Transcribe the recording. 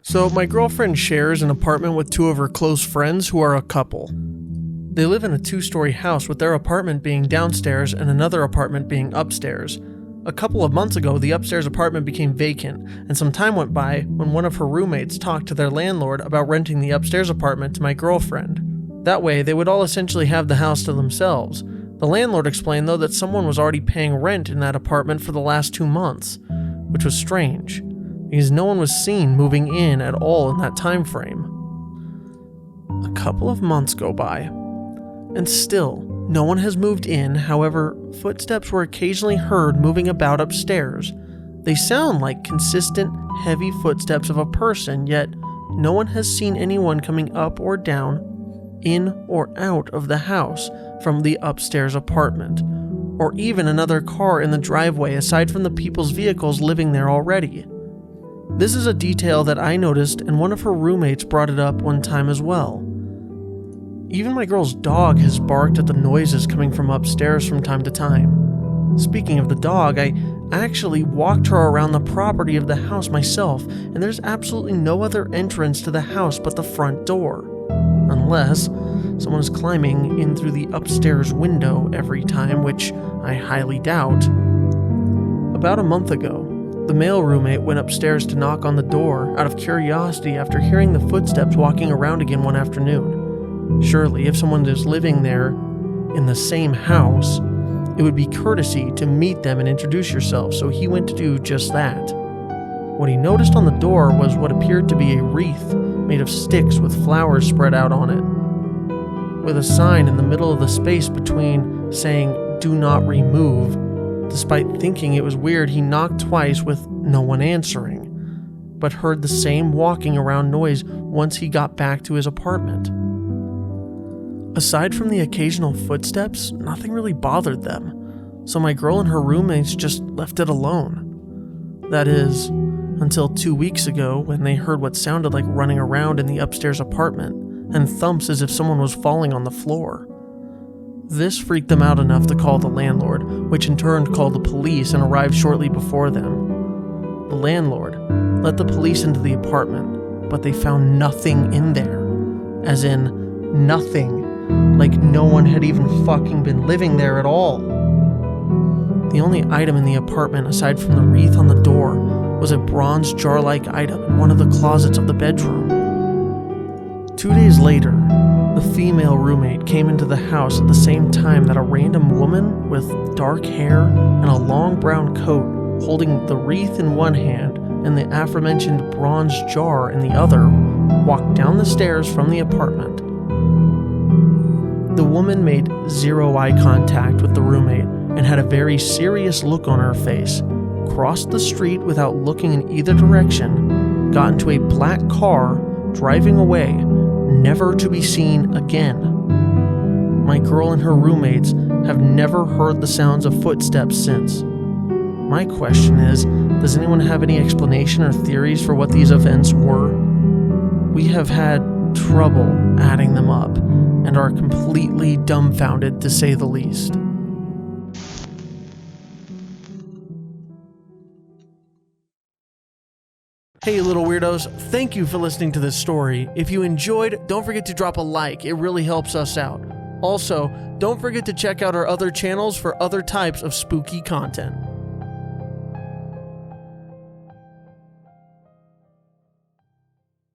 So my girlfriend shares an apartment with two of her close friends who are a couple. They live in a 2-story house with their apartment being downstairs and another apartment being upstairs. A couple of months ago, the upstairs apartment became vacant, and some time went by when one of her roommates talked to their landlord about renting the upstairs apartment to my girlfriend. That way, they would all essentially have the house to themselves. The landlord explained, though, that someone was already paying rent in that apartment for the last 2 months, which was strange, because no one was seen moving in at all in that time frame. A couple of months go by, and still, no one has moved in. However, footsteps were occasionally heard moving about upstairs. They sound like consistent, heavy footsteps of a person, yet no one has seen anyone coming up or down, in or out of the house from the upstairs apartment, or even another car in the driveway aside from the people's vehicles living there already. This is a detail that I noticed, and one of her roommates brought it up one time as well. Even my girl's dog has barked at the noises coming from upstairs from time to time. Speaking of the dog, I actually walked her around the property of the house myself, and there's absolutely no other entrance to the house but the front door. Unless someone is climbing in through the upstairs window every time, which I highly doubt. About a month ago, the male roommate went upstairs to knock on the door out of curiosity after hearing the footsteps walking around again one afternoon. Surely, if someone is living there in the same house, it would be courtesy to meet them and introduce yourself, so he went to do just that. What he noticed on the door was what appeared to be a wreath made of sticks with flowers spread out on it, with a sign in the middle of the space between saying, "Do not remove." Despite thinking it was weird, he knocked twice with no one answering, but heard the same walking around noise once he got back to his apartment. Aside from the occasional footsteps, nothing really bothered them, so my girl and her roommates just left it alone. That is, until 2 weeks ago when they heard what sounded like running around in the upstairs apartment and thumps as if someone was falling on the floor. This freaked them out enough to call the landlord, which in turn called the police and arrived shortly before them. The landlord let the police into the apartment, but they found nothing in there. As in, nothing. Like no one had even fucking been living there at all. The only item in the apartment aside from the wreath on the door was a bronze jar-like item in one of the closets of the bedroom. 2 days later, the female roommate came into the house at the same time that a random woman with dark hair and a long brown coat, holding the wreath in one hand and the aforementioned bronze jar in the other, walked down the stairs from the apartment. The woman made zero eye contact with the roommate and had a very serious look on her face, crossed the street without looking in either direction, got into a black car, driving away, never to be seen again. My girl and her roommates have never heard the sounds of footsteps since. My question is, does anyone have any explanation or theories for what these events were? We have had trouble adding them up and are completely dumbfounded to say the least. Hey little weirdos, thank you for listening to this story. If you enjoyed, don't forget to drop a like, it really helps us out. Also, don't forget to check out our other channels for other types of spooky content.